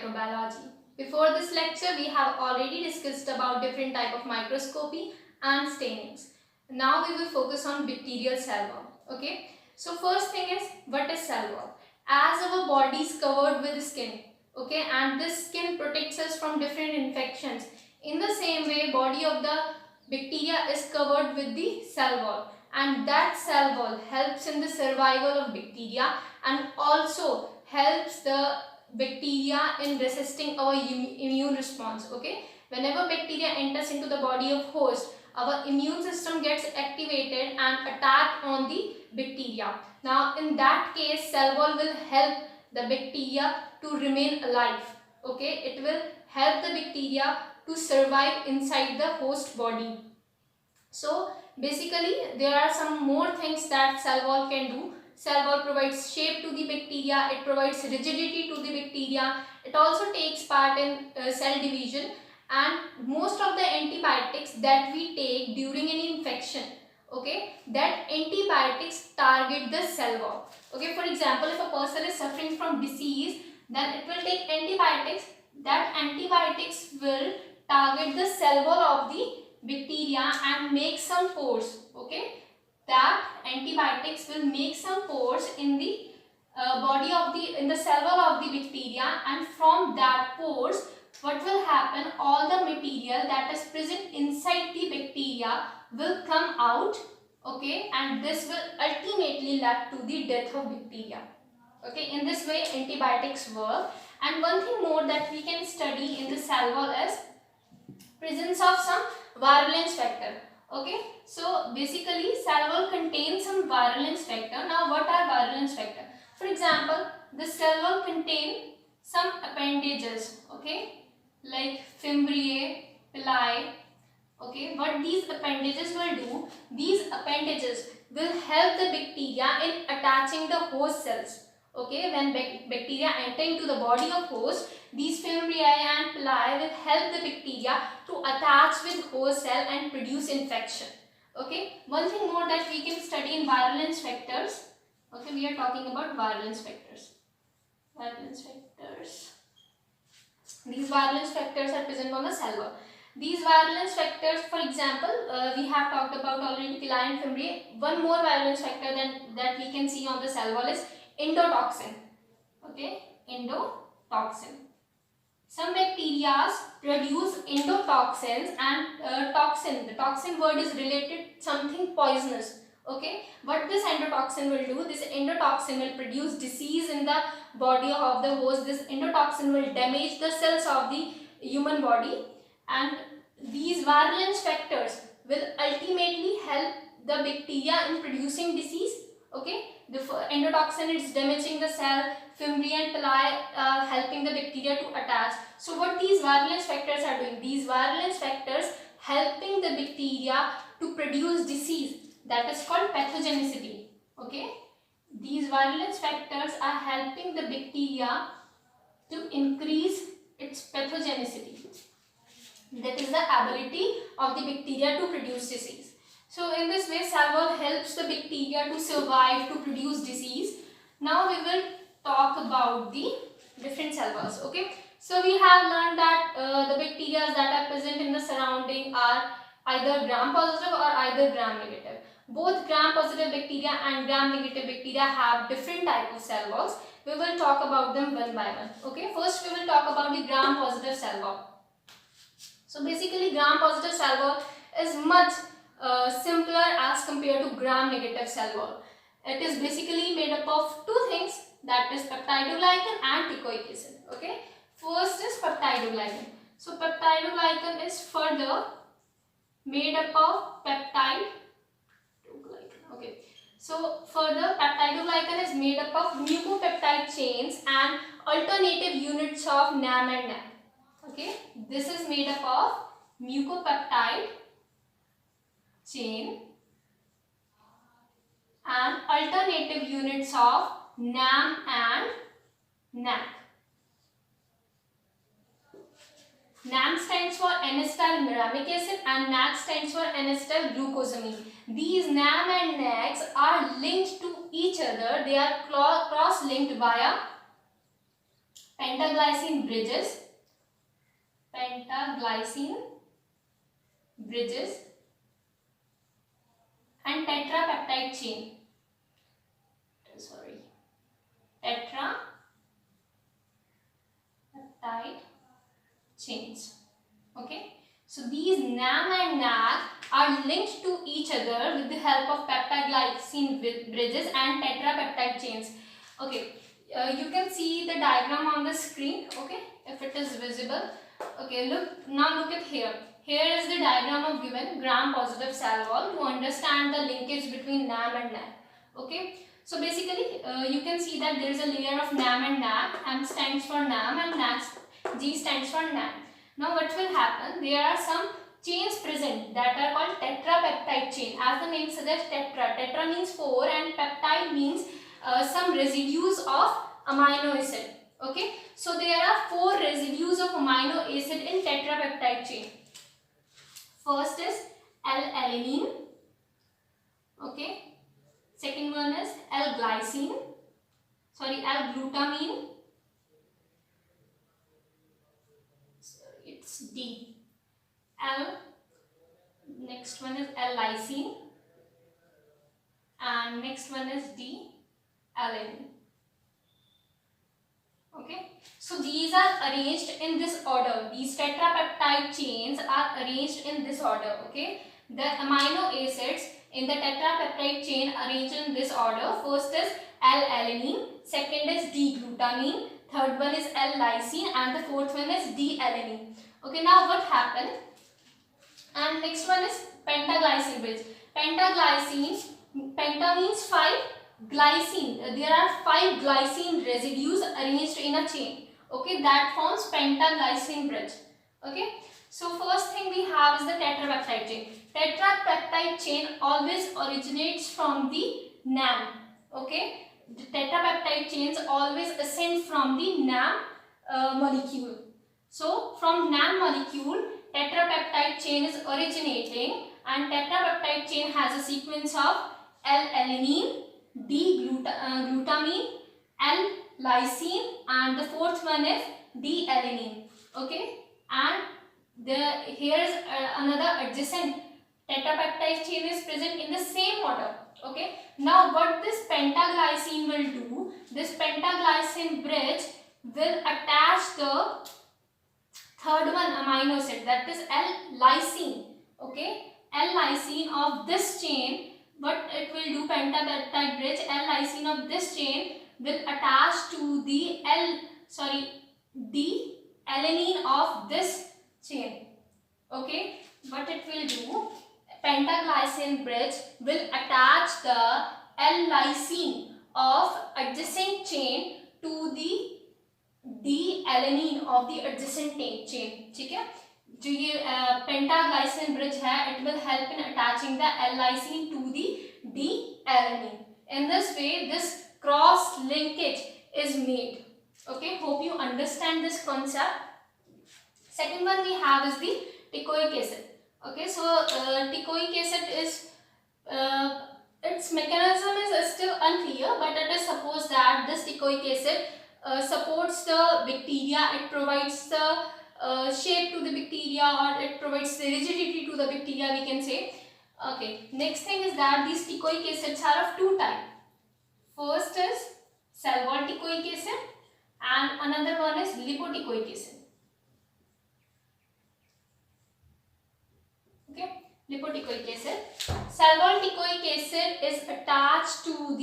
microbiology. Before this lecture, we have already discussed about different type of microscopy and stainings. Now we will focus on bacterial cell wall. Okay. So first thing is, what is cell wall? As our body is covered with skin, okay, and this skin protects us from different infections. In the same way, body of the bacteria is covered with the cell wall, and that cell wall helps in the survival of bacteria and also helps the bacteria in resisting our immune response. Okay, whenever bacteria enters into the body of host, our immune system gets activated and attack on the bacteria. Now in that case, cell wall will help the bacteria to remain alive. Okay, it will help the bacteria to survive inside the host body. So basically there are some more things that cell wall can do. Cell wall provides shape to the bacteria, it provides rigidity to the bacteria, it also takes part in cell division, and most of the antibiotics that we take during any infection, okay, that antibiotics target the cell wall. Okay, for example, if a person is suffering from disease, then it will take antibiotics. That antibiotics will target the cell wall of the bacteria and make some pores. Okay, that antibiotics will make some pores in the body of in the cell wall of the bacteria, and from that pores, what will happen, all the material that is present inside the bacteria will come out. Okay, and this will ultimately lead to the death of bacteria. Okay, in this way antibiotics work. And one thing more that we can study in the cell wall is presence of some virulence factor. Okay, so basically cell wall contains some virulence factor. Now what are virulence factor? For example, the cell wall contain some appendages, okay, like fimbriae, pili. Okay, what these appendages will do, these appendages will help the bacteria in attaching the host cells. Okay, when bacteria enter into the body of host, these fimbriae and pili will help the bacteria to attach with host cell and produce infection. Okay, one thing more that we can study in virulence factors. Okay, we are talking about virulence factors. Virulence factors. These virulence factors are present on the cell wall. These virulence factors, for example, we have talked about already pili and fimbriae. One more virulence factor that we can see on the cell wall is endotoxin. Okay, endotoxin. Some bacteria produce endotoxins, and toxin, the toxin word is related something poisonous. Okay, what this endotoxin will do, this endotoxin will produce disease in the body of the host. This endotoxin will damage the cells of the human body, and these virulence factors will ultimately help the bacteria in producing disease. Okay, the endotoxin is damaging the cell, fimbriae and pili helping the bacteria to attach. So what these virulence factors are doing, these virulence factors helping the bacteria to produce disease, that is called pathogenicity. Okay, these virulence factors are helping the bacteria to increase its pathogenicity, that is the ability of the bacteria to produce disease. So in this way cell wall helps the bacteria to survive, to produce disease. Now we will talk about the different cell walls. Okay, so we have learned that the bacteria that are present in the surrounding are either gram positive or either gram negative. Both gram positive bacteria and gram negative bacteria have different type of cell walls. We will talk about them one by one. Okay, first we will talk about the gram positive cell wall. So basically gram positive cell wall is much simpler as compared to gram negative cell wall. It is basically made up of two things, that is peptidoglycan and teichoic acid. Okay, first is peptidoglycan. So peptidoglycan is further made up of peptide. Okay, so further peptidoglycan is made up of mucopeptide chains and alternative units of NAM and NAC. Okay, this is made up of mucopeptide chain and alternative units of NAM and NAC. NAM stands for N-acetyl muramic acid and NAC stands for N-acetyl glucosamine. These NAM and NACs are linked to each other. They are cross-linked via pentaglycine bridges, pentaglycine bridges, and tetrapeptide chain. Sorry, tetrapeptide chains. Okay, so these NAM and NAG are linked to each other with the help of pentaglycine bridges and tetrapeptide chains. Okay, you can see the diagram on the screen. Okay, if it is visible. Okay, now look at here. Here is the diagram of given gram-positive cell wall to understand the linkage between NAM and NAG. Okay, so basically you can see that there is a layer of NAM and NAG. M stands for NAM and G stands for NAG. Now what will happen? There are some chains present that are called tetrapeptide chain. As the name suggests, tetra means 4 and peptide means some residues of amino acid. Okay, so there are 4 residues of amino acid in tetrapeptide chain. First is L-alanine. Okay, second one is L-glutamine. It's D. Next one is L-lysine, and next one is D-alanine. Okay, so these are arranged in this order. These tetrapeptide chains are arranged in this order. Okay, the amino acids in the tetrapeptide chain arranged in this order. First is L-alanine, second is D-glutamine, third one is L-lysine, and the fourth one is D-alanine. Okay, now what happened? And next one is pentaglycine bridge. Pentaglycine, penta means 5, glycine. There are 5 glycine residues arranged in a chain. Okay, that forms pentaglycine bridge. Okay, so first thing we have is the tetrapeptide chain. Tetrapeptide chain always originates from the NAM. Okay, the tetrapeptide chains always ascend from the NAM molecule. So from NAM molecule, tetrapeptide chain is originating, and tetrapeptide chain has a sequence of L-alanine, D-glutamine, L-lysine, and the fourth one is D-alanine. Okay, and here is another adjacent tetrapeptide chain is present in the same order. Okay, now what this pentaglycine will do? This pentaglycine bridge will attach the third one amino acid, that is L-lysine. Okay, L-lysine of this chain, what it will do, pentapeptide bridge, L-lysine of this chain will attach to the D-alanine of this chain. Okay, what it will do, pentaglycine bridge will attach the L-lysine of adjacent chain to the D-alanine of the adjacent chain. ठीक है, जो ये pentaglycine bridge है, it will help in attaching the L-lysine to the D-alanine. In this way, this cross linkage is made. Okay, hope you understand this concept. Second one we have is the teichoic acid. Okay, so teichoic acid is its mechanism is still unclear, but it is supposed that this teichoic acid supports the bacteria. It provides the shape to the bacteria, or it provides the rigidity to the bacteria, we can say. Okay, next thing is that these teichoic acids are of two types. First is cell wall teichoic acid, and another one is lipoteichoic acid. Okay, lipoteichoic acid. Cell wall teichoic acid is attached to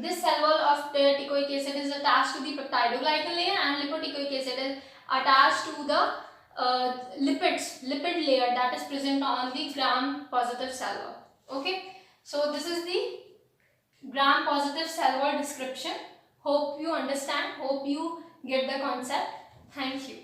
this cell wall of the teichoic acid is attached to the peptidoglycan layer, and lipoteichoic acid is attached to the lipid layer that is present on the gram-positive cell wall. Okay, so this is the gram-positive cell wall description. Hope you understand. Hope you get the concept. Thank you.